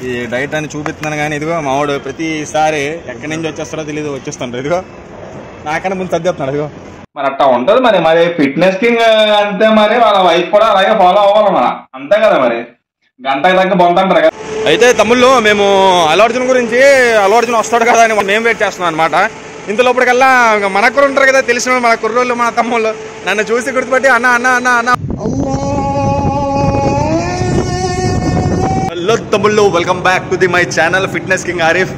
ఈ డైట్ అని చూపిస్తున్నాను కానీ ఇదిగో మావాడు ప్రతిసారి ఎక్కడి నుంచి వచ్చేస్తారో తెలియదు వచ్చేస్తాడు. ఇదిగో నాకన్నా ముందు సర్దేస్తున్నాడు. ఇదిగో మరి అట్టా ఉంటుంది మరి ఫిట్నెస్ కి అంతే, మరి వాళ్ళ వైఫ్ కూడా అలాగే ఫాలో అవ్వాలి మన, అంతే కదా మరి, గంటకి తగ్గ బొంతంటారు కదా. అయితే తమ్ముళ్ళు మేము అల్లు అర్జున్ గురించి, అల్లు అర్జున్ వస్తాడు కదా అని మేము వెయిట్ చేస్తున్నాం అనమాట. ఇంతలోపటికల్లా మన కుర్ర ఉంటారు కదా, తెలిసిన మన కుర్రోళ్ళు, మన తమ్ముళ్ళు నన్ను చూసి గుర్తుపట్టి అన్న అన్న అన్న అన్న హలో తమ్ముళ్ళు, welcome back to the my channel fitness king Arif.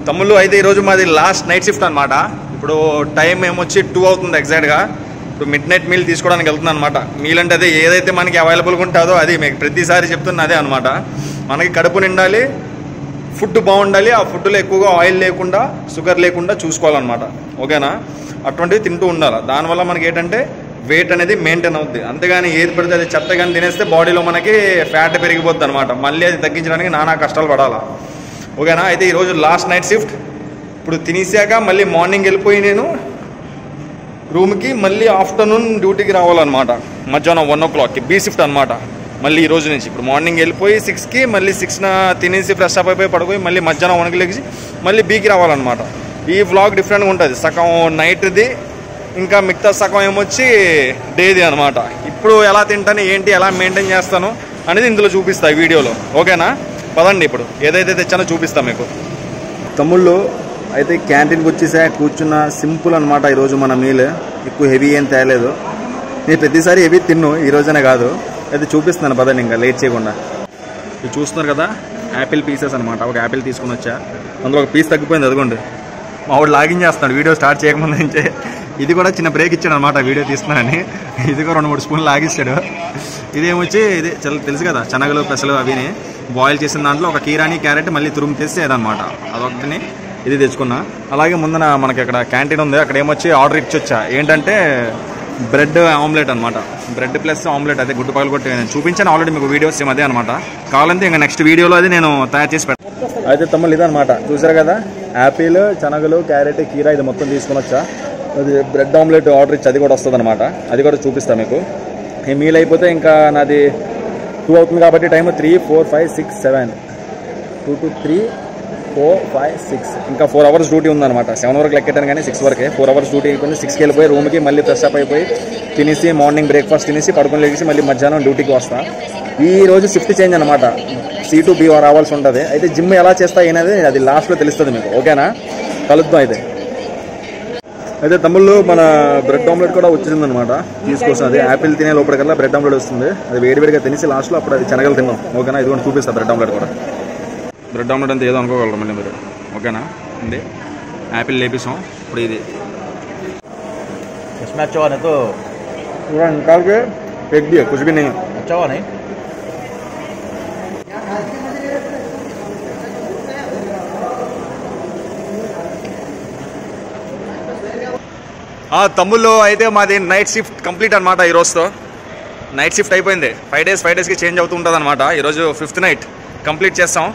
తమ్ముళ్ళు అయితే ఈరోజు మాది లాస్ట్ నైట్ షిఫ్ట్ అనమాట. ఇప్పుడు టైం ఏమొచ్చి 2 అవుతుంది ఎగ్జాక్ట్గా. ఇప్పుడు మిడ్ నైట్ మీల్ తీసుకోవడానికి వెళ్తున్నాను అనమాట. మీల్ అంటే అదే ఏదైతే మనకి అవైలబుల్గా ఉంటుందో అది మీకు ప్రతిసారి చెప్తున్నా అదే అనమాట. మనకి కడుపు నిండాలి, ఫుడ్ బాగుండాలి, ఆ ఫుడ్లో ఎక్కువగా ఆయిల్ లేకుండా షుగర్ లేకుండా చూసుకోవాలన్నమాట. ఓకేనా? అటువంటివి తింటూ ఉండాలి. దానివల్ల మనకి ఏంటంటే వెయిట్ అనేది మెయింటైన్ అవుద్ది. అంతేగాని ఏది పడితే అది చెత్త కానీ తినేస్తే బాడీలో మనకి ఫ్యాట్ పెరిగిపోద్ది అనమాట. మళ్ళీ అది తగ్గించడానికి నానా కష్టాలు పడాలా. ఓకేనా? అయితే ఈరోజు లాస్ట్ నైట్ షిఫ్ట్. ఇప్పుడు తినేసాక మళ్ళీ మార్నింగ్ వెళ్ళిపోయి నేను రూమ్కి, మళ్ళీ ఆఫ్టర్నూన్ డ్యూటీకి రావాలన్నమాట. మధ్యాహ్నం 1 o'clockకి బీ షిఫ్ట్ అనమాట. మళ్ళీ ఈ రోజు నుంచి ఇప్పుడు మార్నింగ్ వెళ్ళిపోయి 6కి, మళ్ళీ 6న తినేసి ఫ్రెష్ అప్ అయిపోయి పడిపోయి మళ్ళీ మధ్యాహ్నం 1కి లెగిసి మళ్ళీ బీకి రావాలన్నమాట. ఈ వ్లాగ్ డిఫరెంట్గా ఉంటుంది. సగం నైట్ది, ఇంకా మిగతా సగం ఏమొచ్చి డేది అనమాట. ఇప్పుడు ఎలా తింటాను, ఏంటి, ఎలా మెయింటైన్ చేస్తాను అనేది ఇందులో చూపిస్తా ఈ వీడియోలో. ఓకేనా? పదండి ఇప్పుడు ఏదైతే తెచ్చానో చూపిస్తాను మీకు. తమ్ముళ్ళు అయితే క్యాంటీన్కి వచ్చేసా, కూర్చున్న సింపుల్ అనమాట. ఈరోజు మన మీల్ ఎక్కువ హెవీ ఏం తేలేదు. నేను ప్రతిసారి హెవీ తిన్ను, ఈరోజనే కాదు. అయితే చూపిస్తున్నాను పదండి, ఇంకా లేట్ చేయకుండా. ఇది చూస్తున్నారు కదా, యాపిల్ పీసెస్ అనమాట. ఒక యాపిల్ తీసుకుని వచ్చా, అందులో ఒక పీస్ తగ్గిపోయింది. అదిగోండి మా వాడు లాగిన్ చేస్తున్నాడు వీడియో స్టార్ట్ చేయకముందు నుంచే. ఇది కూడా చిన్న బ్రేక్ ఇచ్చాడు అనమాట వీడియో తీస్తున్నానని. ఇది కూడా 2-3 స్పూన్లు లాగిస్తాడు. ఇదేమొచ్చి ఇది తెలుసు కదా, శనగలు పెసలు అవిని బాయిల్ చేసిన దాంట్లో ఒక కీరాని, క్యారెట్ మళ్ళీ తురుము తెచ్చేదనమాట. అదొకటిని ఇది తెచ్చుకున్నా. అలాగే ముందున మనకి అక్కడ క్యాంటీన్ ఉంది, అక్కడ ఏమొచ్చి ఆర్డర్ ఇచ్చొచ్చా. ఏంటంటే బ్రెడ్ ఆమ్లెట్ అనమాట. బ్రెడ్ ప్లస్ ఆమ్లెట్, అదే గుడ్డు పగలు కొట్టి నేను చూపించాను ఆల్రెడీ మీకు వీడియోస్ సేమ్ అదే అనమాట. కావాలంటే ఇంకా నెక్స్ట్ వీడియోలో అది నేను తయారు చేసి పెడతాను. అయితే తమ్ముళ్ళు ఇదనమాట, చూసారు కదా, యాపిల్, శనగలు, క్యారెట్, కీరా ఇది మొత్తం తీసుకుని వచ్చా. అది బ్రెడ్ ఆమ్లెట్ ఆర్డర్ ఇచ్చి అది కూడా వస్తుంది అనమాట. అది కూడా చూపిస్తాను మీకు. ఈ మీల్ అయిపోతే ఇంకా నాది 2 అవుతుంది కాబట్టి టైం 3, 4, 5, 6, 7, 2 to 3, 4, 5, 6 ఇంకా 4 hours డ్యూటీ ఉందన్నమాట. 7 వరకు లెక్కెట్టాను కానీ 6 వరకే. 4 hours డ్యూటీ అయిపోయింది. 6కి వెళ్ళిపోయి రూమ్కి మళ్ళీ ఫ్రెష్ అప్ అయిపోయి తినేసి మార్నింగ్ బ్రేక్ఫాస్ట్ తినేసి పడుకొని లేచి మళ్ళీ మధ్యాహ్నం డ్యూటీకి వస్తా. ఈ రోజు షిఫ్ట్ చేంజ్ అనమాట. C to B రావాల్సి ఉంటుంది. అయితే జిమ్ ఎలా చేస్తా అనేది అది లాస్ట్లో తెలుస్తుంది మీకు. ఓకేనా? కలుద్దాం. అయితే తమ్ముళ్ళు మన బ్రెడ్ ఆమ్లెట్ కూడా వచ్చింది అనమాట. తీసుకొస్తాం. అది యాపిల్ తినే లోపలికల్లా బ్రెడ్ ఆమ్లెట్ వస్తుంది. అది వేడివేడిగా తినేసి లాస్ట్లో అప్పుడు అది శనగలు తిన్నాం. ఓకేనా? ఇది కూడా చూపిస్తాను బ్రెడ్ ఆమ్లెట్ కూడా. బ్రెడ్ ఆమ్లెట్ అంతా ఏదో అనుకోగలరు మళ్ళీ మీరు. ఓకేనా? ఇది యాపిల్ లేపిస్తాం. ఇప్పుడు ఇది इसमें अच्छा है तो पूरा निकाल के फेंक दिया, कुछ भी नहीं अच्छा हुआ नहीं. తమ్ముళ్ళు అయితే మాది నైట్ షిఫ్ట్ కంప్లీట్ అనమాట. ఈ రోజుతో నైట్ షిఫ్ట్ అయిపోయింది. 5 daysకి చేంజ్ అవుతూ ఉంటుంది అనమాట. ఈరోజు 5th నైట్ కంప్లీట్ చేస్తాం.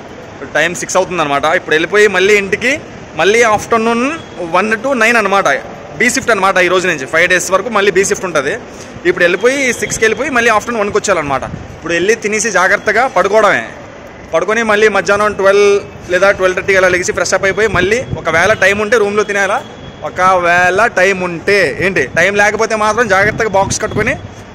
టైం 6 అవుతుంది అనమాట. ఇప్పుడు వెళ్ళిపోయి మళ్ళీ ఇంటికి మళ్ళీ ఆఫ్టర్నూన్ 1 to 9 అనమాట. బీ షిఫ్ట్ అనమాట. ఈ రోజు నుంచి 5 days వరకు మళ్ళీ బీ షిఫ్ట్ ఉంటుంది. ఇప్పుడు వెళ్ళిపోయి 6కి వెళ్ళిపోయి మళ్ళీ ఆఫ్టర్నూన్ 1కి వచ్చాలన్నమాట. ఇప్పుడు వెళ్ళి తినేసి జాగ్రత్తగా పడుకోవడమే. పడుకొని మళ్ళీ మధ్యాహ్నం 12 లేదా 12:30 అలా లెగిసి ఫ్రెష్ అప్ అయిపోయి మళ్ళీ ఒకవేళ టైం ఉంటే రూమ్లో తినేలా. ఒకవేళ టైం ఉంటే ఏంటి, టైం లేకపోతే మాత్రం జాగ్రత్తగా బాక్స్ కట్టుకొని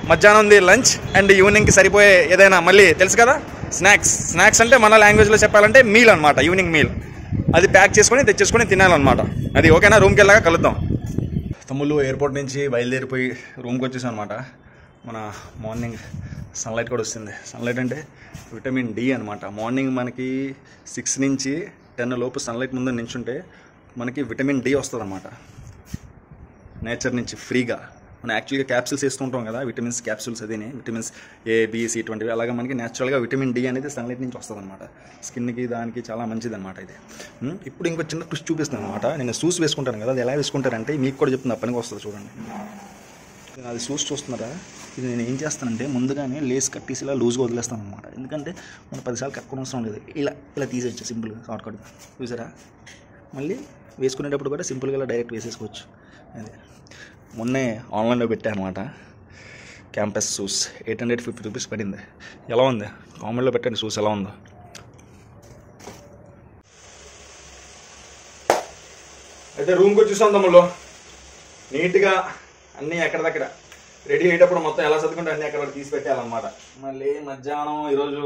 మధ్యాహ్నంది లంచ్ అండ్ ఈవినింగ్కి సరిపోయే ఏదైనా మళ్ళీ తెలుసు కదా స్నాక్స్ అంటే మన లాంగ్వేజ్లో చెప్పాలంటే మీల్ అనమాట. ఈవినింగ్ మీల్ అది ప్యాక్ చేసుకొని తెచ్చేసుకొని తినాలన్నమాట. అది ఓకేనా? రూమ్కి వెళ్ళాక కలుద్దాం. తమ్ముళ్ళు ఎయిర్పోర్ట్ నుంచి బయలుదేరిపోయి రూమ్కి వచ్చేసాం అనమాట. మన మార్నింగ్ సన్లైట్ కూడా వస్తుంది. సన్లైట్ అంటే విటమిన్ డి అనమాట. మార్నింగ్ మనకి 6 నుంచి 10 లోపు సన్లైట్ ముందు నించుంటే మనకి విటమిన్ డి వస్తుంది అనమాట నేచర్ నుంచి ఫ్రీగా. మనం యాక్చువల్గా క్యాప్సూల్స్ వేస్తుంటాం కదా, విటమిన్స్ క్యాప్సూల్స్. అదే విటమిన్స్ A, B, C ఇటువంటివి. అలాగే మనకి న్యాచురల్గా విటమిన్ డి అనేది సన్లైట్ నుంచి వస్తుంది అనమాట. స్కిన్కి దానికి చాలా మంచిది అనమాట ఇది. ఇప్పుడు ఇంకో చిన్న ట్విస్ట్ చూపిస్తాను అనమాట. నేను షూస్ వేసుకుంటాను కదా, అది ఎలా వేసుకుంటారంటే మీకు కూడా చెప్తున్నా, పనికి వస్తుంది చూడండి. అది షూస్ చూస్తున్నారా, ఇది నేను ఏం చేస్తానంటే ముందుగానే లేస్ కట్టేసి ఇలా లూజ్గా వదిలేస్తాను అనమాట. ఎందుకంటే మనం 10 సార్లు కట్టుకోవడం అవసరం లేదు. ఇలా తీసేయచ్చు సింపుల్గా, షార్ట్ కట్గా. చూసారా? మళ్ళీ వేసుకునేటప్పుడు కూడా సింపుల్గా ఇలా డైరెక్ట్ వేసేసుకోవచ్చు. అదే మొన్నే ఆన్లైన్లో పెట్టాను అనమాట. క్యాంపస్ షూస్ 850 రూపీస్ పడింది. ఎలా ఉంది? కామెంట్లో పెట్టండి షూస్ ఎలా ఉందో. అయితే రూమ్కి వచ్చేసాం తమ్ముళ్ళు. నీట్గా అన్నీ ఎక్కడిదక్కడ రెడీ అయ్యేటప్పుడు మొత్తం ఎలా చదువుకుంటే అన్నీ ఎక్కడ తీసి పెట్టాలన్నమాట. మళ్ళీ మధ్యాహ్నం ఈరోజు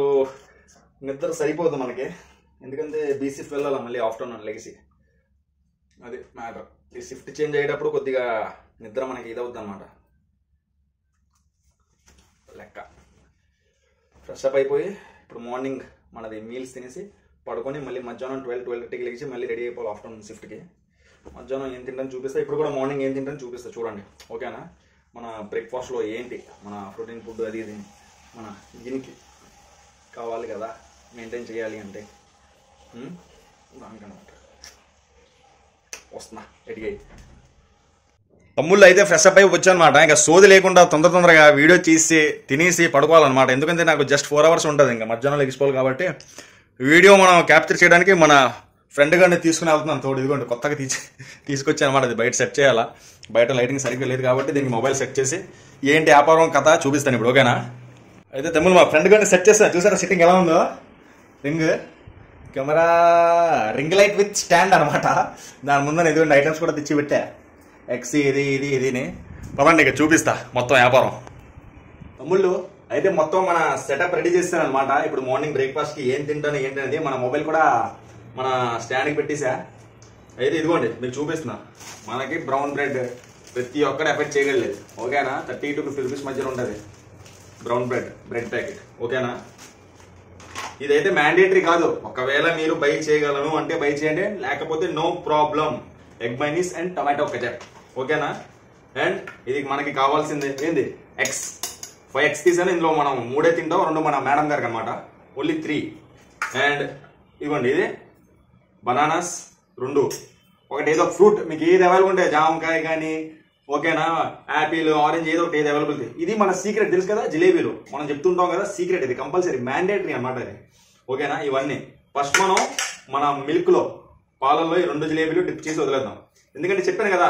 నిద్ర సరిపోదు మనకి, ఎందుకంటే బీసీఫ్ వెళ్ళాలి మళ్ళీ ఆఫ్టర్నూన్ లెగిసి. అది మ్యాటర్. ఈ షిఫ్ట్ చేంజ్ అయ్యేటప్పుడు కొద్దిగా నిద్ర మనకి ఇదవుద్ది అనమాట. లెక్క ఫ్రెష్ అప్ అయిపోయి ఇప్పుడు మార్నింగ్ మనది మీల్స్ తినేసి పడుకొని మళ్ళీ మధ్యాహ్నం 12-12:30కి లెగిసి మళ్ళీ రెడీ అయిపోవాలి ఆఫ్టర్నూన్ షిఫ్ట్కి. మధ్యాహ్నం ఏం తింటాను చూపిస్తా, ఇప్పుడు కూడా మార్నింగ్ ఏం తింటాను చూపిస్తా చూడండి, ఓకేనా? మన బ్రేక్ఫాస్ట్లో ఏంటి మన ప్రోటీన్ ఫుడ్ అది ఇది మన దీనికి కావాలి కదా, మెయింటైన్ చేయాలి అంటే దానికన్నమాట. వస్తున్నా రెడీ అయ్యి. తమ్ముళ్ళు అయితే ఫ్రెష్ అప్ అయి వచ్చానమాట. ఇంకా సోది లేకుండా తొందరగా వీడియో తీసి తినేసి పడుకోవాలన్నమాట. ఎందుకంటే నాకు జస్ట్ 4 hours ఉంటుంది, ఇంకా మధ్యాహ్నం లెగిసిపోవాలి కాబట్టి వీడియో మనం క్యాప్చర్ చేయడానికి మన ఫ్రెండ్ గారిని తీసుకుని వెళ్తున్నాను తోడు. ఇదిగోండి కొత్తగా తీసుకొచ్చాను అనమాట. అది బయట సెట్ చేయాలా, బయట లైటింగ్ సరిగ్గా లేదు కాబట్టి దీనికి మొబైల్ సెట్ చేసి ఏంటి వ్యాపారం కథ చూపిస్తాను ఇప్పుడు, ఓకేనా? అయితే తమ్ముళ్ళు మా ఫ్రెండ్ గారిని సెట్ చేస్తాను. చూసారా సిట్టింగ్ ఎలా ఉందో? Ring camera ring light with stand అనమాట. దాని ముందు ఇదిగోండి ఐటమ్స్ కూడా తెచ్చి పెట్టా, ఎక్స్ ఇదిని. పదండి ఇక చూపిస్తా మొత్తం వ్యాపారం. తమ్ముళ్ళు అయితే మొత్తం మన సెటప్ రెడీ చేస్తాను అనమాట. ఇప్పుడు మార్నింగ్ బ్రేక్ఫాస్ట్కి ఏం తింటాను ఏంటనేది మన మొబైల్ కూడా మన స్టాండ్కి పెట్టేసా. అయితే ఇదిగోండి మీకు చూపిస్తున్నా. మనకి బ్రౌన్ బ్రెడ్ ప్రతి ఒక్కరు ఎఫెక్ట్ చేయగలేదు, ఓకేనా? 30 to 50 రూపీస్ మధ్యలో ఉంటుంది బ్రౌన్ బ్రెడ్ ప్యాకెట్, ఓకేనా? ఇదైతే మ్యాండేటరీ కాదు, ఒకవేళ మీరు బై చేయగలను అంటే బై చేయండి, లేకపోతే no problem. Egg mayonnaise and tomato ketchup, ఓకేనా? అండ్ ఇది మనకి కావాల్సింది ఏంది, ఎగ్స్. 5 eggs తీసాను. ఇందులో మనం 3 తింటాం, 2 మన మేడం గారికి అనమాట, ఓన్లీ 3. అండ్ ఇవ్వండి ఇది బనానాస్ 2, ఒకటి ఏదో ఫ్రూట్ మీకు ఏది అవైలబుల్ ఉంటాయి, జామకాయ కానీ, ఓకేనా, యాపిల్, ఆరెంజ్ ఏదో ఒకటి ఏది అవైలబుల్. ఇది మన సీక్రెట్ తెలుసు కదా, జిలేబీలు మనం చెప్తుంటాం కదా, సీక్రెట్ ఇది కంపల్సరీ మ్యాండేటరీ అనమాట ఇది, ఓకేనా? ఇవన్నీ ఫస్ట్ మనం మన మిల్క్ లో పాలల్లో ఈ 2 జిలేబీలు డిప్ చేసి వదిలేద్దాం. ఎందుకంటే చెప్పాను కదా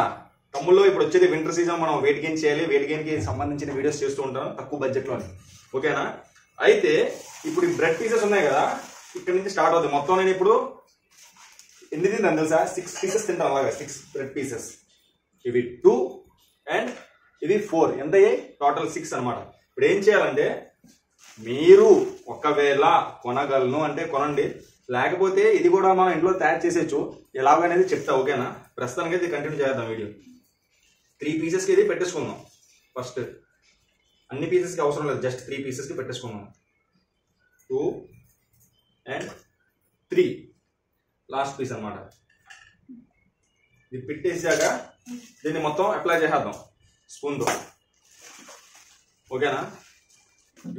తమ్ముళ్ళు, ఇప్పుడు వచ్చేది వింటర్ సీజన్, మనం వెయిట్ గెయిన్ చేయాలి. వెయిట్ గెయిన్ కి సంబంధించిన వీడియోస్ చేస్తూ ఉంటాను తక్కువ బడ్జెట్ లో, ఓకేనా? అయితే ఇప్పుడు ఈ బ్రెడ్ పీసెస్ ఉన్నాయి కదా, ఇక్కడ నుంచి స్టార్ట్ అవుతుంది మొత్తం. నేను ఇప్పుడు ఎన్ని తింటాను తెలుసా? 6 పీసెస్ తింటాను, అలాగా 6 బ్రెడ్ పీసెస్. ఇవి 2 అండ్ ఇది 4, ఎంత అయ్యాయి టోటల్ 6 అనమాట. ఇప్పుడు ఏం చేయాలంటే మీరు ఒకవేళ కొనగలను అంటే కొనండి, లేకపోతే ఇది కూడా మనం ఇంట్లో తయారు చేసేయచ్చు. ఎలాగనేది చెప్తా, ఓకేనా? ప్రస్తుతానికి ఇది కంటిన్యూ చేద్దాం వీడియో. 3 పీసెస్కి ఇది పెట్టేసుకుందాం ఫస్ట్. అన్ని పీసెస్కి అవసరం లేదు, జస్ట్ 3 పీసెస్కి పెట్టేసుకుందాం. 2 అండ్ 3 లాస్ట్ పీస్ అనమాట. ఇది పెట్టేసాక దీన్ని మొత్తం అప్లై చేసేద్దాం స్పూన్తో, ఓకేనా?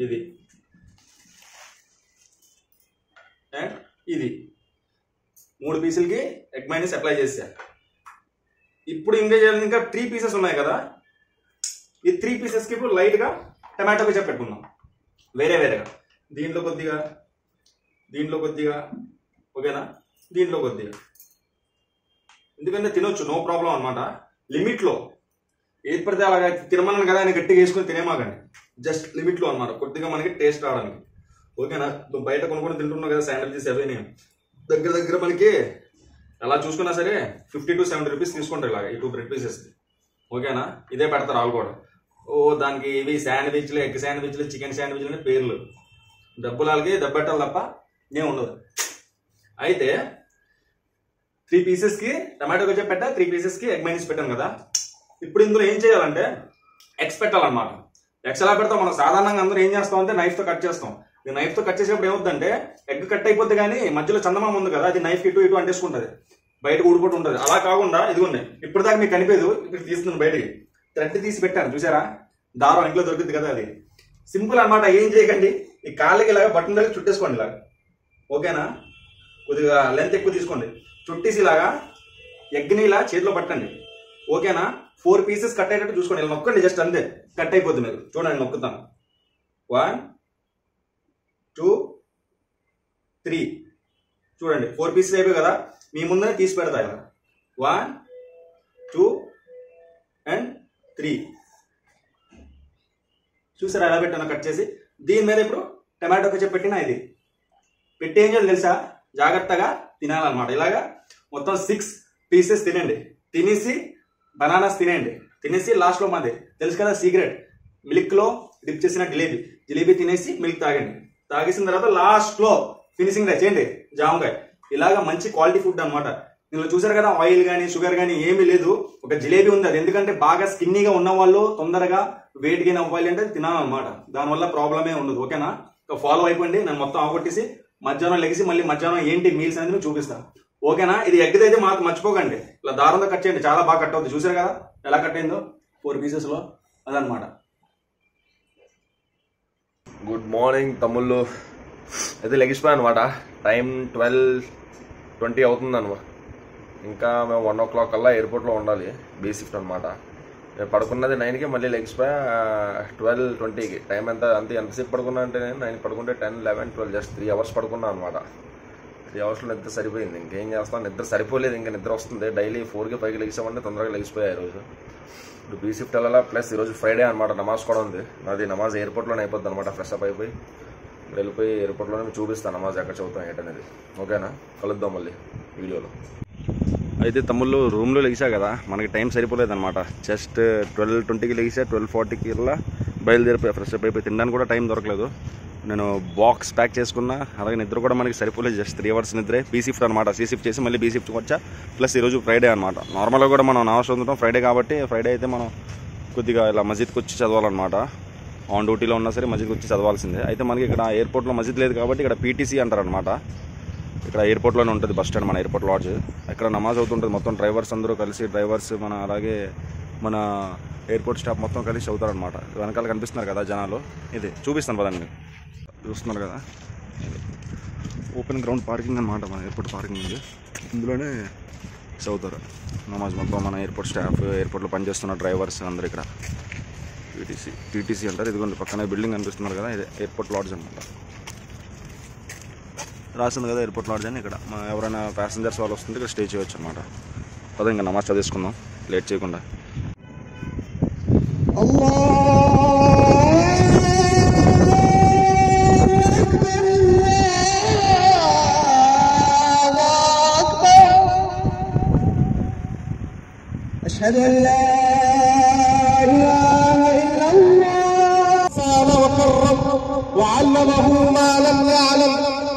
ఇది అండ్ ఇది 3 పీసులకి ఎగ్ మైనస్ అప్లై చేసా. ఇప్పుడు ఇంకా చేయాలి, ఇంకా 3 పీసెస్ ఉన్నాయి కదా, ఈ 3 పీసెస్కి ఇప్పుడు లైట్గా టమాటో కెచప్ పెట్టుకుందాం వేరేగా. దీంట్లో కొద్దిగా, ఓకేనా? దీంట్లో కొద్దిగా, ఎందుకంటే తినొచ్చు, నో ప్రాబ్లం అనమాట. లిమిట్లో ఏది పడితే అలాగా తినమన్నాను కదా అని గట్టిగా వేసుకొని తినేమాకండి, జస్ట్ లిమిట్లో అనమాట, కొద్దిగా మనకి టేస్ట్ రావడానికి, ఓకేనా? బయట కొనుక్కొని తింటున్నాం కదా శాండ్విచెస్ అవి, నేను దగ్గర మనకి ఎలా చూసుకున్నా సరే 50 to 70 రూపీస్ తీసుకుంటారు ఇలాగ ఈ 2 బ్రెడ్ పీసెస్, ఓకేనా? ఇదే పెడతారు వాళ్ళు కూడా. దానికి ఇవి శాండ్విచ్లు, ఎగ్ శాండ్విచ్లు, చికెన్ శాండ్విచ్లు అనే పేర్లు. డబ్బులు వాళ్ళకి దెబ్బెట్టాలి తప్ప ఏం ఉండదు. అయితే 3 పీసెస్కి టమాటో కెచప్ పెట్టా, 3 పీసెస్కి ఎగ్ మైనస్ పెట్టాను కదా. ఇప్పుడు ఇందులో ఏం చేయాలంటే ఎగ్స్ పెట్టాలన్నమాట. ఎగ్స్ ఎలా పెడతాం మనం సాధారణంగా అందరూ ఏం చేస్తాం అంటే నైఫ్తో కట్ చేస్తాం. ఈ నైఫ్తో కట్ చేసేప్పుడు ఏమవుతుందంటే ఎగ్ కట్ అయిపోద్ది, కానీ మధ్యలో చందమామ ఉంది కదా, అది నైఫ్ ఇటు అంటేసుకుంటుంది, బయటకు ఊడిపోతూ ఉంటుంది. అలా కాకుండా ఇదిగోండి, ఇప్పుడు దాకా మీకు కనిపేదు, ఇప్పుడు తీస్తున్నాను బయటికి, థ్రెడ్ తీసి పెట్టాను చూసారా, దారం ఇంట్లో దొరుకుతుంది కదా, అది సింపుల్ అనమాట. ఏం చేయకండి, ఈ కాళ్ళకి ఇలాగా బటన్ దగ్గర చుట్టేసుకోండి ఇలాగా, ఓకేనా? కొద్దిగా లెంత్ ఎక్కువ తీసుకోండి, చుట్టేసి ఇలాగా ఎగ్ని ఇలా చేతిలో పట్టండి, ఓకేనా? 4 పీసెస్ కట్ అయ్యేటట్టు చూసుకోండి, ఇలా నొక్కండి, జస్ట్ అంతే కట్ అయిపోద్ది. మీరు చూడండి, నొక్కుతాను. 1 2 3 చూడండి, 4 పీసెస్ అయిపోయి కదా, మీ ముందరే తీసి పెడతా ఇలా. 1 2 అండ్ 3 చూసారా ఎలా పెట్టాను కట్ చేసి. దీని మీద ఇప్పుడు టమాటో కెచప్ పెట్టినా, ఇది పెట్టి ఏం చేయాలి తెలుసా, జాగ్రత్తగా తినాలన్నమాట. ఇలాగా మొత్తం 6 పీసెస్ తినండి, తినేసి బనానాస్ తినేయండి, తినేసి లాస్ట్లో మాది తెలుసు కదా సీక్రెట్, మిల్క్లో డిప్ చేసిన జిలేబీ తినేసి మిల్క్ తాగండి. తాగేసిన తర్వాత లాస్ట్లో ఫినిషింగ్ చేయండి జామకాయ. ఇలాగా మంచి క్వాలిటీ ఫుడ్ అనమాట. దీనిలో చూసారు కదా ఆయిల్ కానీ షుగర్ కానీ ఏమీ లేదు. ఒక జిలేబీ ఉంది, అది ఎందుకంటే బాగా స్కిన్నీగా ఉన్న వాళ్ళు తొందరగా వెయిట్ గెయిన్ అవ్వాలి అంటే తినాలన్నమాట. దానివల్ల ప్రాబ్లమే ఉండదు. ఓకేనా, ఫాలో అయిపోండి. నేను మొత్తం ఆగొట్టేసి మధ్యాహ్నం లెగిసి మళ్ళీ మధ్యాహ్నం ఏంటి మీల్స్ అనేది చూపిస్తాను. ఓకేనా, ఇది ఎగ్ అయితే మాకు మర్చిపోకండి, ఇలా దారంతో కట్ చేయండి, చాలా బాగా కట్ అవుతుంది. చూసారు కదా ఎలా కట్ అయిందో 4 పీసెస్లో, అదనమాట. గుడ్ మార్నింగ్ తమ్ముళ్ళు. అయితే లెగిసిపోయాను అనమాట. టైం 12:20 అవుతుంది అనమాట. ఇంకా మేము 1 o'clock కల్లా ఎయిర్పోర్ట్లో ఉండాలి. బీ షిఫ్ట్ అనమాట. నేను పడుకున్నది 9కి, మళ్ళీ లెగిసిపోయా 12:20కి. టైం ఎంతసేపు పడుకున్నా అంటే నేను 9 పడుకుంటే 10, 11, 12 జస్ట్ 3 hours పడుకున్నాను అనమాట. 3 hours నిద్ర సరిపోయింది. ఇంకేం చేస్తాను, నిద్ర సరిపోలేదు. ఇంకా నిద్ర వస్తుంది. డైలీ 4కి 5కి లెగిసామంటే తొందరగా లెగిసిపోయా ఈరోజు. ఇప్పుడు బీ షిఫ్ట్ వెళ్ళాలా, ప్లస్ ఈరోజు ఫ్రైడే అనమాట. నమాజ్ కూడా ఉంది. నాది నమాజ్ ఎయిర్పోర్ట్లోనే అయిపోద్ది అనమాట. ఫ్రెష్ అప్ అయిపోయి వెళ్ళిపోయి ఎయిర్పోర్ట్లోనే చూపిస్తాను నమాజ్ ఎక్కడ చదువుతాం ఏంటనేది. ఓకేనా, కలుద్దాం మళ్ళీ వీడియోలో. అయితే తమ్ముళ్ళు రూమ్లో లెగిసా కదా, మనకి టైం సరిపోలేదు అనమాట. జస్ట్ 12:20కి లెగిసా, 12:40కి ఇలా బయలుదేరిపోయా. ఫ్రెష్ అప్ అయిపోయి తినడానికి కూడా టైం దొరకలేదు. నేను బాక్స్ ప్యాక్ చేసుకున్నా, అలాగే నిద్ర కూడా మనకి సరిపోలేదు. జస్ట్ 3 hours నిద్రే. బీ షిఫ్ట్ అనమాట. సి షిఫ్ట్ చేసి మళ్ళీ బీ షిఫ్ట్కి వచ్చా. ప్లస్ ఈరోజు ఫ్రైడే అనమాట. నార్మల్గా కూడా మనం నమాజ్ చదువుతాం ఫ్రైడే కాబట్టి. ఫ్రైడే అయితే మనం కొద్దిగా ఇలా మస్జిద్కి వచ్చి చదవాలన్నమాట. ఆన్ డ్యూటీలో ఉన్నా సరే మస్జిద్కి వచ్చి చదవాల్సిందే. అయితే మనకి ఇక్కడ ఎయిర్పోర్ట్లో మస్జిద్ లేదు కాబట్టి ఇక్కడ పీటీసీ అంటారనమాట. ఇక్కడ ఎయిర్పోర్ట్లోనే ఉంటుంది బస్ స్టాండ్, మన ఎయిర్పోర్ట్ లాడ్జ్. ఇక్కడ నమాజ్ అవుతుంటుంది. మొత్తం డ్రైవర్స్ అందరూ కలిసి, డ్రైవర్స్ అలాగే మన ఎయిర్పోర్ట్ స్టాఫ్ మొత్తం కలిసి అవుతారనమాట. వెనకాల కనిపిస్తున్నారు కదా జనాలు, ఇది చూపిస్తాను పదండి. చూస్తున్నారు కదా, ఓపెన్ గ్రౌండ్ పార్కింగ్ అనమాట. మన ఎయిర్పోర్ట్ పార్కింగ్ ఉంది, ఇందులోనే చదువుతారు నమాజ్ మొత్తం. మన ఎయిర్పోర్ట్ స్టాఫ్, ఎయిర్పోర్ట్లో పనిచేస్తున్న డ్రైవర్స్ అందరూ ఇక్కడ టీటీసీ అంటారు. ఇదిగోండి పక్కనే బిల్డింగ్ కనిపిస్తున్నారు కదా, ఇదే ఎయిర్పోర్ట్ లాడ్జ్ అనమాట. రాసింది కదా ఎయిర్పోర్ట్ లాడ్జ్ అని. ఇక్కడ ఎవరైనా ప్యాసింజర్స్ వాళ్ళు వస్తుంటే ఇక్కడ స్టే చేయొచ్చు అనమాట. పద ఇంకా నమాజ్ చదివేసుకుందాం లేట్ చేయకుండా. أشهد أن لا إله إلا الله صار وكرم وعلمه ما لم يعلم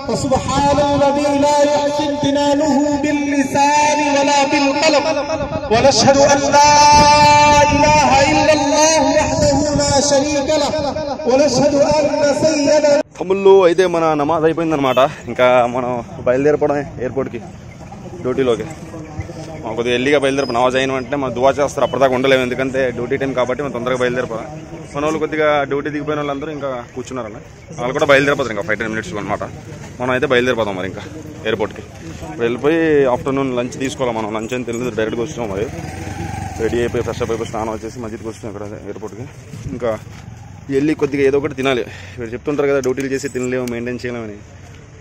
فسبحان الذي لا يحسن امتنانه باللسان ولا بالقلم ونشهد أن لا إله إلا الله وحده لا شريك له ونشهد أن سيدنا. తమ్ముళ్ళు అయితే మన నమాజ్ అయిపోయిందనమాట. ఇంకా మనం బయలుదేరిపోవడం ఎయిర్పోర్ట్కి, డ్యూటీలోకి. కొద్దిగా ఎల్లిగా బయలుదేరిపో. నమాజ్ అయిన వెంటనే మనం దువా చేస్తారు, అప్పటిదాకా ఉండలేము ఎందుకంటే డ్యూటీ టైం కాబట్టి. మనం తొందరగా బయలుదేరిపోవాలి. మన వాళ్ళు కొద్దిగా డ్యూటీ దిగిపోయిన వాళ్ళందరూ ఇంకా కూర్చున్నారన్న, వాళ్ళు కూడా బయలుదేరిపోతారు ఇంకా 5-10 minutesలో అనమాట. మనం అయితే బయలుదేరిపోతాం మరి ఇంకా ఎయిర్పోర్ట్కి. వెళ్ళిపోయి ఆఫ్టర్నూన్ లంచ్ తీసుకోవాలి. మనం లంచ్ అని తెలియదు, డైరెక్ట్గా వచ్చాం. మరి రెడీ అయిపోయి ఫ్రెష్ అప్ అయిపోయి స్నానం వచ్చేసి మధ్యకి వచ్చాం ఇక్కడ ఎయిర్పోర్ట్కి. ఇంకా వెళ్ళి కొద్దిగా ఏదో ఒకటి తినాలి. మీరు చెప్తుంటారు కదా డ్యూటీలు చేసి తినలేము, మెయింటైన్ చేయలేమని.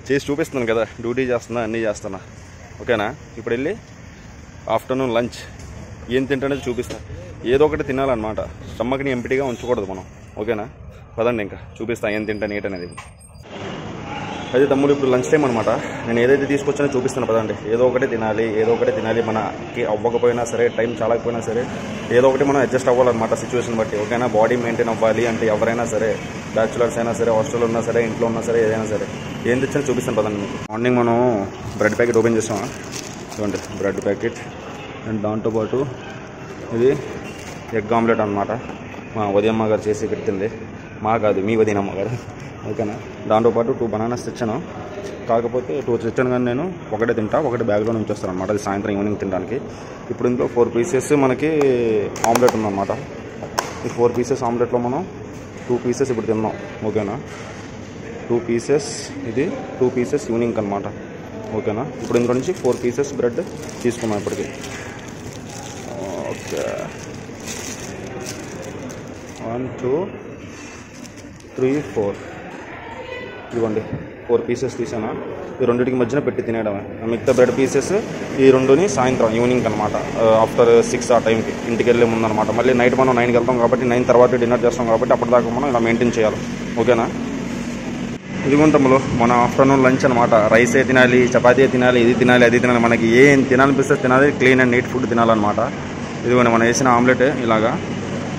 చేసి చూపిస్తున్నాను కదా, డ్యూటీ చేస్తున్నా, అన్నీ చేస్తున్నా. ఓకేనా, ఇప్పుడు వెళ్ళి ఆఫ్టర్నూన్ లంచ్ ఏం తింటానేది చూపిస్తా. ఏదో ఒకటి తినాలన్నమాట. స్టమక్ని ఎంప్టీగా ఉంచకూడదు మనం. ఓకేనా, పదండి ఇంకా చూపిస్తా ఏం తింటాను ఏంటనేది. అయితే తమ్ముడు ఇప్పుడు లంచ్ టైం అనమాట. నేను ఏదైతే తీసుకొచ్చానో చూపిస్తాను పదండి. ఏదో ఒకటి తినాలి, ఏదో ఒకటి తినాలి. మనకి అవ్వకపోయినా సరే, టైం చాలకపోయినా సరే, ఏదో ఒకటి మనం అడ్జస్ట్ అవ్వాలన్నమాట సిచ్యువేషన్ బట్టి. ఓకేనా, బాడీ మెయింటైన్ అవ్వాలి అంటే ఎవరైనా సరే, బ్యాచులర్స్ అయినా సరే, హాస్టల్లో ఉన్నా సరే, ఇంట్లో ఉన్నా సరే, ఏదైనా సరే ఏం తెచ్చినా చూపిస్తాను పదండి. మార్నింగ్ మనం బ్రెడ్ ప్యాకెట్ ఓపెన్ చేసామా, చూడండి బ్రెడ్ ప్యాకెట్. అండ్ దాంతోపాటు ఇది ఎగ్ ఆమ్లెట్ అనమాట. మా ఉదయమ్మ గారు చేసి పెట్టింది, మా కాదు మీ ఉదయమ్మ గారు. ఓకేనా, దాంతోపాటు 2 బనానాస్ తెచ్చాను. కాకపోతే 2 తెచ్చాను కానీ నేను ఒకటే తింటా, ఒకటి బ్యాగ్లో నుంచి వస్తాను అనమాట. అది సాయంత్రం ఈవినింగ్ తినడానికి. ఇప్పుడు ఇందులో 4 pieces మనకి ఆమ్లెట్ ఉందన్నమాట. ఈ 4 pieces ఆమ్లెట్లో మనం 2 pieces ఇప్పుడు తిన్నాం. ఓకేనా, 2 pieces ఇది, 2 pieces ఈవినింగ్ అనమాట. ఓకేనా, ఇప్పుడు ఇందులో నుంచి 4 pieces బ్రెడ్ తీసుకున్నాం ఇప్పటికి. ఓకే, 1 2 3 4 ఇదిగోండి 4 pieces తీసాను. ఈ రెండింటికి మధ్యన పెట్టి తినేయడమే. మిగతా బ్రెడ్ పీసెస్ ఈ రెండుని సాయంత్రం ఈవినింగ్ అనమాట, ఆఫ్టర్ 6 ఆ టైంకి ఇంటికి వెళ్ళే ముందు అనమాట. మళ్ళీ నైట్ మనం 9కి వెళ్తాం కాబట్టి 9 తర్వాత డిన్నర్ చేస్తాం కాబట్టి అప్పటిదాకా మనం ఇలా మెయింటైన్ చేయాలి. ఓకేనా, ఇదిగొంతములు మన ఆఫ్టర్నూన్ లంచ్ అనమాట. రైసే తినాలి, చపాతీ తినాలి, ఇది తినాలి, అది తినాలి, మనకి ఏం తినాలనిపిస్తే తినాలి. క్లీన్ అండ్ నీట్ ఫుడ్ తినాలన్నమాట. ఇదిగోండి మనం వేసిన ఆమ్లెట్ ఇలాగా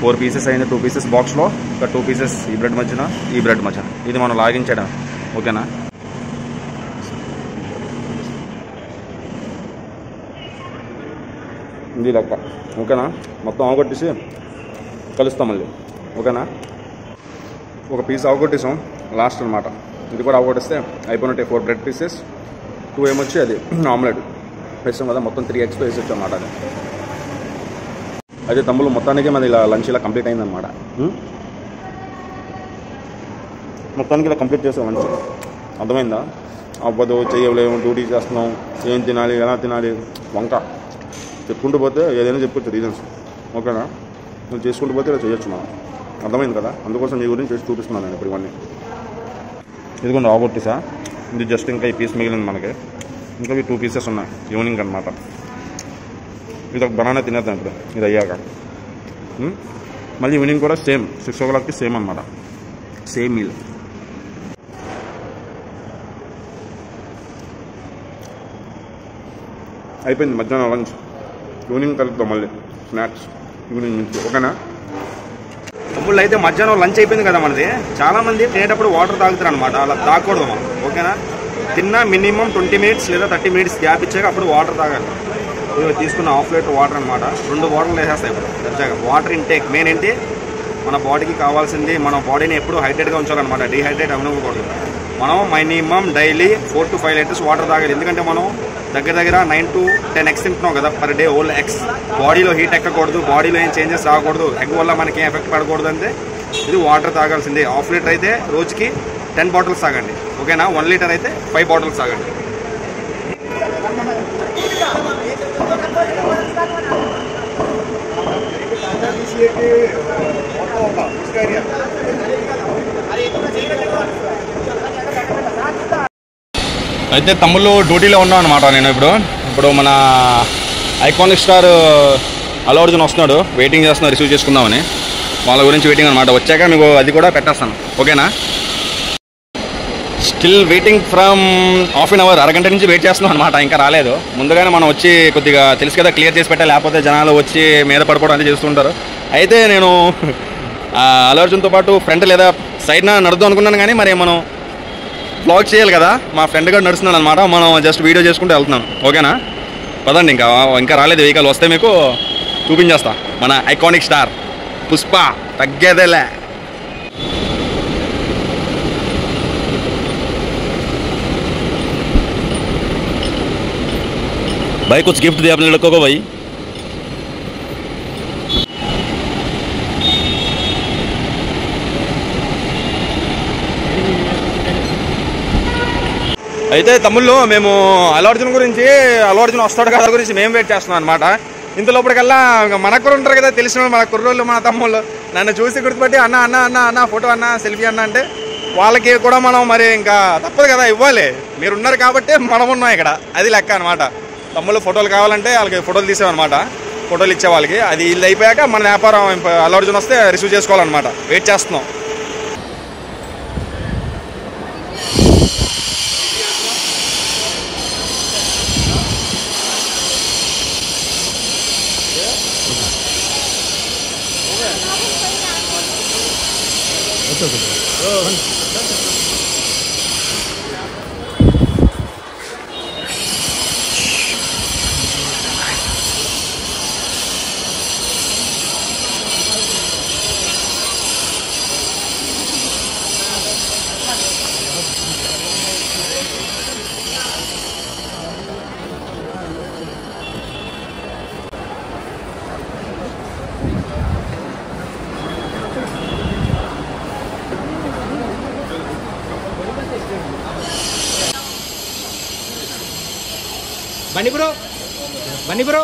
4 పీసెస్ అయింది. 2 పీసెస్ బాక్స్లో, ఒక 2 పీసెస్ ఈ బ్రెడ్ మధ్యన, ఈ బ్రెడ్ మధ్యన. ఇది మనం లాగించడం. ఓకేనా? ఇది లెక్క. ఓకేనా? మొత్తం ఆవగొట్టేసి కలుస్తాం మళ్ళీ. ఓకేనా? ఒక పీస్ ఆవగొట్టేసాం లాస్ట్ అనమాట. ఇది కూడా ఆవగొట్టేస్తే అయిపోయినట్టే. 4 బ్రెడ్ పీసెస్, 2 ఏమొచ్చి అది ఆమ్లెట్ వేసాం కదా, మొత్తం 3 ఎగ్స్ వేసేచ్చు అనమాట. అది అయితే తమ్ముళ్ళు మొత్తానికి మాది ఇలా లంచ్ ఇలా కంప్లీట్ అయిందనమాట. మొత్తానికి ఇలా కంప్లీట్ చేసాం లంచ్. అర్థమైందా? అవ్వదు, చేయలేము, డ్యూటీ చేస్తున్నాం, ఏం తినాలి, ఎలా తినాలి, వంక చెప్పుకుంటూ పోతే ఏదైనా చెప్పుకోవచ్చు రీజన్స్. ఓకేనా? నువ్వు చేసుకుంటూ పోతే ఇలా చేయొచ్చు మనం. అర్థమైంది కదా? అందుకోసం మీ గురించి చేసి చూపిస్తున్నాను నేను ఇప్పుడు ఇవన్నీ. ఇదిగోండి ఆవగొట్టేసా. ఇది జస్ట్ ఇంకా ఈ పీస్ మిగిలింది మనకి. ఇంకా ఇవి 2 పీసెస్ ఉన్నాయి ఈవినింగ్ అనమాట. ఇది ఒక బనానా తినేద్దాం ఇప్పుడు ఇది అయ్యాక. మళ్ళీ ఈవినింగ్ కూడా సేమ్ 6 o'clockకి సేమ్ అనమాట. Same meal. అయిపోయింది మధ్యాహ్నం లంచ్. ఈవినింగ్ కలుపుతాం మళ్ళీ స్నాక్స్ ఈవినింగ్ నుంచి. ఓకేనా? తమ్ముళ్ళు అయితే మధ్యాహ్నం లంచ్ అయిపోయింది కదా మనది. చాలామంది తినేటప్పుడు వాటర్ తాగుతారు అనమాట. అలా తాగకూడదు మనం. ఓకేనా? తిన్నా మినిమం 20 minutes లేదా 30 minutes గ్యాప్ ఇచ్చాక అప్పుడు వాటర్ తాగాలి. ఇవి తీసుకున్న 1/2 లీటర్ వాటర్ అనమాట. 2 బాటిల్ వేసేస్తాయి ఇప్పుడు దర్జాగా. వాటర్ ఇంటేక్ మెయిన్ ఏంటి, మన బాడీకి కావాల్సింది. మన బాడీని ఎప్పుడు హైడ్రేట్గా ఉంచాలన్నమాట. డీహైడ్రేట్ అవ్వకూడదు. మనం minimum daily 4 to 5 liters water తాగాలి. ఎందుకంటే మనం దగ్గర 9 to 10 eggs తింటున్నాం కదా పర్ డే. ఓల్ ఎగ్స్ బాడీలో హీట్ ఎక్కకూడదు, బాడీలో ఏం చేంజెస్ రాకూడదు, ఎగ్ వల్ల మనకి ఏం ఎఫెక్ట్ పడకూడదు. అంటే ఇది వాటర్ తాగాల్సిందే. 1/2 లీటర్ అయితే రోజుకి 10 బాటిల్స్ తాగండి. ఓకేనా? 1 లీటర్ అయితే 5 బాటిల్స్ తాగండి. అయితే తమ్ముళ్ళు డ్యూటీలో ఉన్నాం అనమాట. నేను ఇప్పుడు మన ఐకానిక్ స్టార్ అల్లు అర్జున్ వస్తున్నాడు. వెయిటింగ్ చేస్తున్నా రిసీవ్ చేసుకుందామని. వాళ్ళ గురించి వెయిటింగ్ అనమాట. వచ్చాక మీకు అది కూడా పెట్టేస్తాను. ఓకేనా? Still waiting from half an hour. అరగంట నుంచి వెయిట్ చేస్తున్నాం అనమాట. ఇంకా రాలేదు. ముందుగానే మనం వచ్చి కొద్దిగా తెలుసు కదా క్లియర్ చేసి పెట్టాలి, లేకపోతే జనాలు వచ్చి మీద పడిపోవడం అది చేస్తుంటారు. అయితే నేను అల్లు అర్జున్తో పాటు ఫ్రంట్ లేదా సైడ్న నడుద్దాం అనుకున్నాను, కానీ మరి మనం బ్లాగ్ చేయాలి కదా. మా ఫ్రెండ్ గారు నడుస్తున్నాడు అనమాట. మనం జస్ట్ వీడియో చేసుకుంటూ వెళ్తున్నాం. ఓకేనా? పదండి. ఇంకా రాలేదు వెహికల్. వస్తే మీకు చూపించేస్తా. మన ఐకానిక్ స్టార్ పుష్ప తగ్గేదేలే. भाई कुछ गिफ्ट दे अपने लड़कों को भाई. అయితే తమ్ముళ్ళు మేము అల్లు అర్జున్ గురించి, అల్లు అర్జున్ వస్తాడు కదా గురించి మేము వెయిట్ చేస్తున్నాం అనమాట. ఇంతలోపటికల్లా మన కుర్ర ఉంటారు కదా, తెలిసిన మన కుర్రోళ్ళు, మన తమ్ముళ్ళు నన్ను చూసి గుర్తుపట్టి అన్న అన్న అన్న అన్న ఫోటో అన్న సెల్ఫీ అన్న అంటే వాళ్ళకి కూడా మనం మరి ఇంకా తప్పదు కదా ఇవ్వాలి. మీరు ఉన్నారు కాబట్టి మనం ఉన్నాం ఇక్కడ. అది లెక్క అనమాట. తమ్ముళ్ళు ఫోటోలు కావాలంటే వాళ్ళకి ఫోటోలు తీసామన్నమాట. ఫోటోలు ఇచ్చే వాళ్ళకి అది ఇల్లు అయిపోయాక మన వ్యాపారం అల్లు అర్జున్ వస్తే రిసీవ్ చేసుకోవాలన్నమాట. వెయిట్ చేస్తున్నాం. బన్నీ బ్రో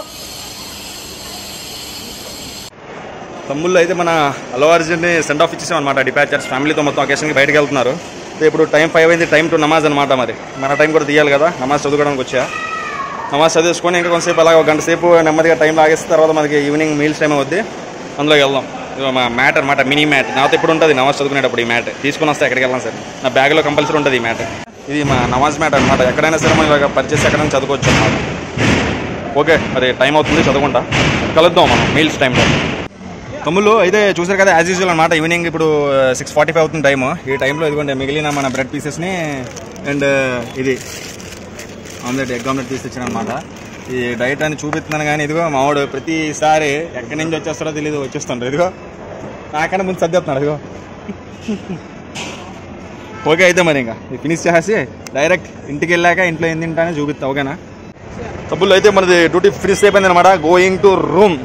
తమ్ముళ్ళు అయితే మన అల్లు అర్జున్ని సెండ్ ఆఫ్ ఇచ్చేసాం అనమాట. డిపాచర్స్ ఫ్యామిలీతో మొత్తం అకేషన్కి బయటకు వెళ్తున్నారు. ఇప్పుడు టైం 5 అయింది. టైం టు నమాజ్ అనమాట. మరి మన టైం కూడా తీయాలి కదా. నమాజ్ చదువుకోవడానికి వచ్చా. నమాజ్ చదివేసుకొని ఇంకా కొంతసేపు అలాగే 1 గంట సేపు నెమ్మదిగా టైం లాగేసిన తర్వాత మనకి ఈవినింగ్ మీల్స్ టైం అవుద్ది. అందులోకి వెళ్దాం. ఇదిగో మా మ్యాట్ అనమాట, మినీ మ్యాట్. నాతో ఎప్పుడు ఉంటుంది నమాజ్ చదువుకునేటప్పుడు ఈ మ్యాట్ తీసుకుని వస్తే ఎక్కడికి వెళ్ళాం సార్, నా బ్యాగ్లో కంపల్సరీ ఉంటుంది ఈ మ్యాట్. ఇది మా నమాజ్ మ్యాట్ అనమాట. ఎక్కడైనా సరే మనం ఇలాగ పర్చేస్ ఎక్కడైనా చదువుకోవచ్చు అనమాట. ఓకే, మరి టైం అవుతుంది, చదువుకుంటా. కలుద్దాం మనం మీల్స్ టైంలో. తమ్ముళ్ళు అయితే చూసారు కదా, యాజ్ యూజువల్ అనమాట. ఈవినింగ్ ఇప్పుడు 6:45 అవుతుంది టైము. ఈ టైంలో ఇదిగోండి మిగిలిన మన బ్రెడ్ పీసెస్ని అండ్ ఇది ఆమ్లెట్, ఎగ్ ఆమ్లెట్ తీసి తెచ్చాను అనమాట. ఈ డైట్ అని చూపిస్తున్నాను కానీ ఇదిగో మావాడు ప్రతిసారి ఎక్కడి నుంచి వచ్చేస్తాడో తెలియదు, వచ్చేస్తుంటాడు. ఇదిగో నాకన్నా ముందు సర్దేస్తున్నాడు. ఇదిగో ఓకే, అయితే మరి ఇంకా ఫినిష్ చేసి డైరెక్ట్ ఇంటికి వెళ్ళాక ఇంట్లో ఏం తింటానే చూపిస్తా. ఓకేనా తప్పులు? అయితే మనది డ్యూటీ ఫినిష్ అయిపోయింది అనమాట. Going to room.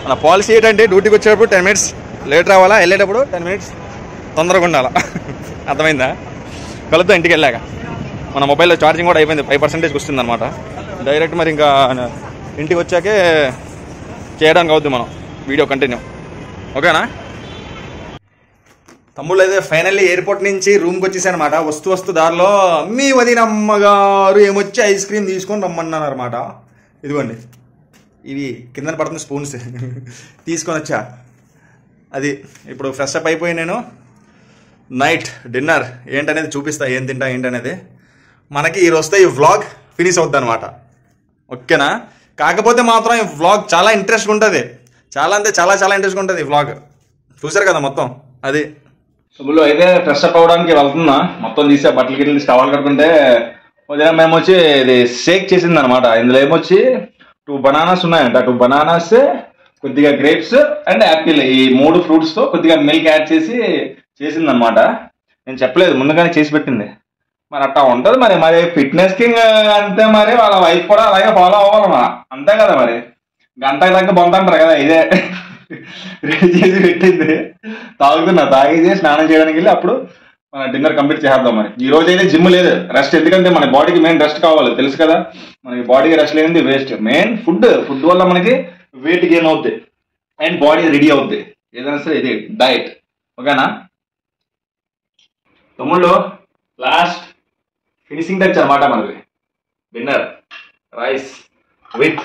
మన పాలసీ ఏంటంటే డ్యూటీకి వచ్చేటప్పుడు 10 minutes లేట్ రావాలా, వెళ్ళేటప్పుడు 10 minutes తొందరగా ఉండాలా. అర్థమైందా? కలుద్దాం ఇంటికి వెళ్ళాక. మన మొబైల్లో ఛార్జింగ్ కూడా అయిపోయింది, 5% వస్తుంది అనమాట. డైరెక్ట్ మరి ఇంకా ఇంటికి వచ్చాకే చేయడానికి అవుద్ది మనం వీడియో కంటిన్యూ. ఓకేనా తమ్ముళ్ళు? అయితే ఫైనల్లీ ఎయిర్పోర్ట్ నుంచి రూమ్కి వచ్చేసాను అనమాట. వస్తూ దారిలో మీ వదినమ్మగారు ఏమొచ్చి ఐస్ క్రీమ్ తీసుకొని రమ్మన్నారు అనమాట. ఇదిగోండి ఇవి కిందన పడుతున్న స్పూన్స్ తీసుకొని వచ్చా. అది ఇప్పుడు ఫ్రెష్ అప్ అయిపోయి నేను నైట్ డిన్నర్ ఏంటనేది చూపిస్తా, ఏం తింటా ఏంటనేది. మనకి ఈ రోజుతో ఈ వ్లాగ్ ఫినిష్ అవుద్ది అనమాట. ఓకేనా? కాకపోతే మాత్రం ఈ వ్లాగ్ చాలా ఇంట్రెస్ట్గా ఉంటుంది, చాలా అంటే చాలా ఇంట్రెస్ట్గా ఉంటుంది ఈ వ్లాగ్. చూసారు కదా మొత్తం. అది శుభులు అయితే ఫ్రెష్ అప్ అవ్వడానికి వెళ్తున్నా. మొత్తం తీసే బట్టలు గిట్టలు స్టవాలు కట్టుకుంటే ఉదయం ఏమొచ్చి ఇది షేక్ చేసింది అనమాట. ఇందులో ఏమొచ్చి 2 bananas ఉన్నాయంట. 2 bananas, కొద్దిగా గ్రేప్స్ అండ్ యాపిల్, ఈ 3 ఫ్రూట్స్తో కొద్దిగా మిల్క్ యాడ్ చేసి చేసింది అనమాట. నేను చెప్పలేదు, ముందుగానే చేసి పెట్టింది. మరి అట్టా ఉంటుంది మరి ఫిట్నెస్ కి అంతే, మరి వాళ్ళ వైఫ్ కూడా అలాగే ఫాలో అవ్వాలమ్మా, అంతే కదా. మరి గంటకి తగ్గ బొంతంటారు కదా, ఇదే రెడీ చేసి పెట్టింది. తాగేసి స్నానం చేయడానికి వెళ్ళి అప్పుడు మన డిన్నర్ కంప్లీట్ చేద్దాం. మరి ఈ రోజు అయితే జిమ్ లేదు, రెస్ట్. ఎందుకంటే మన బాడీకి మెయిన్ రెస్ట్ కావాలి, తెలుసు కదా. మనకి బాడీకి రెస్ట్ లేనిది వేస్ట్. మెయిన్ ఫుడ్ వల్ల మనకి వెయిట్ గెయిన్ అవుద్ది అండ్ బాడీ రెడీ అవుద్ది. ఏదైనా సరే ఇది డైట్. ఓకేనా తమ్ముళ్ళు? లాస్ట్ ఫినిషింగ్ టచ్ అనమాట మనకి. డిన్నర్ రైస్ విత్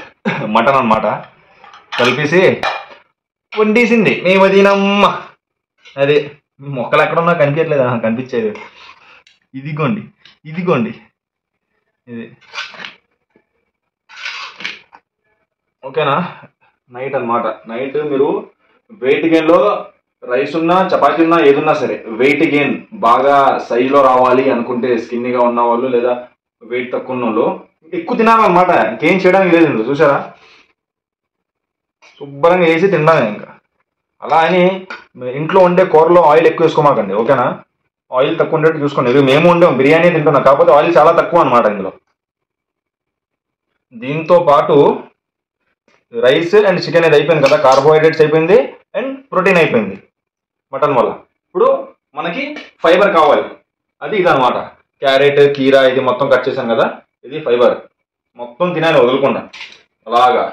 మటన్ అనమాట కలిపేసి వండేసింది మీ వదినమ్మ. అది మొక్కలు ఎక్కడ ఉన్నా కనిపించట్లేదు, కనిపించేది. ఇదిగోండి ఇది. ఓకేనా? నైట్ అనమాట. నైట్ మీరు వెయిట్ గెయిన్లో రైస్ ఉన్నా చపాతీ ఉన్నా ఏదున్నా సరే వెయిట్ గెయిన్ బాగా సైజులో రావాలి అనుకుంటే, స్కిన్గా ఉన్న వాళ్ళు లేదా వెయిట్ తక్కువ ఉన్న వాళ్ళు ఎక్కువ తినాలన్నమాట. ఇంకేం చేయడానికి లేదు. ఇందులో చూసారా, శుభ్రంగా వేసి తిండాలి. ఇంకా అలా అని ఇంట్లో ఉండే కూరలో ఆయిల్ ఎక్కువ వేసుకోమాకండి. ఓకేనా? ఆయిల్ తక్కువ ఉండేట్టు చూసుకోండి. మేము ఉండే బిర్యానీ తింటున్నాం, కాకపోతే ఆయిల్ చాలా తక్కువ అనమాట ఇందులో. దీంతో పాటు రైస్ అండ్ చికెన్ ఇది అయిపోయింది కదా, కార్బోహైడ్రేట్స్ అయిపోయింది అండ్ ప్రోటీన్ అయిపోయింది మటన్ వల్ల. ఇప్పుడు మనకి ఫైబర్ కావాలి, అది ఇదనమాట. క్యారెట్, కీరా ఇది మొత్తం కట్ చేశాను కదా, ఇది ఫైబర్. మొత్తం తినాలి వదలకుండా, అలాగా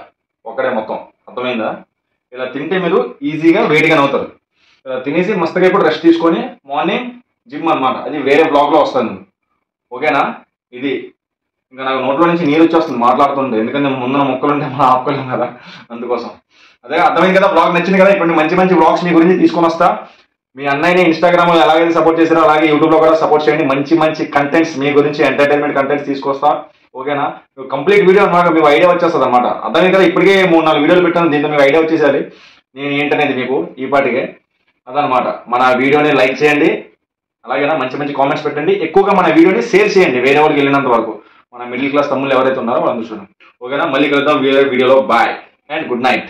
ఒకడే మొత్తం. అర్థమైందా? ఇలా తింటే మీరు ఈజీగా వెయిట్ గెయిన్ అవుతారు. ఇలా తినేసి మస్తుగా ఇప్పుడు రెస్ట్ తీసుకొని మార్నింగ్ జిమ్ అనమాట. అది వేరే బ్లాగ్లో వస్తుంది. ఓకేనా? ఇది ఇంకా నాకు నోట్లో నుంచి నీరు వచ్చేస్తుంది మాట్లాడుతుంది, ఎందుకంటే ముందున మొక్కలుంటే మనం ఆపుకోలేం కదా, అందుకోసం. అదే అర్థమైంది కదా. బ్లాగ్ నచ్చింది కదా. ఇప్పుడు మంచి బ్లాగ్స్ మీ గురించి తీసుకొని వస్తా. మీ అన్నయ్యని ఇన్స్టాగ్రామ్లో ఎలాగైతే సపోర్ట్ చేశారో అలాగే యూట్యూబ్లో కూడా సపోర్ట్ చేయండి. మంచి కంటెంట్స్ మీ గురించి, ఎంటర్టైన్మెంట్ కంటెంట్స్ తీసుకొస్తా. ఓకేనా? కంప్లీట్ వీడియో అనమాట, మీకు ఐడియా వచ్చేస్తుంది అనమాట. అర్థమైంది కదా. ఇప్పటికే 3-4 వీడియోలు పెట్టాను, దీంతో మీకు ఐడియా వచ్చేసారి నేను ఏంటనేది మీకు ఈ పాటికే. అదనమాట. మన వీడియోని లైక్ చేయండి, అలాగేనా మంచి కామెంట్స్ పెట్టండి. ఎక్కువగా మన వీడియోని షేర్ చేయండి వేరే వాళ్ళకి వెళ్ళినంత వరకు. మన మిడిల్ క్లాస్ తమ్ముళ్ళు ఎవరైతే ఉన్నారో వాళ్ళని చూడండి. ఓకేనా? మళ్ళీ కలుద్దాం వేరే వీడియోలో. Bye and good night.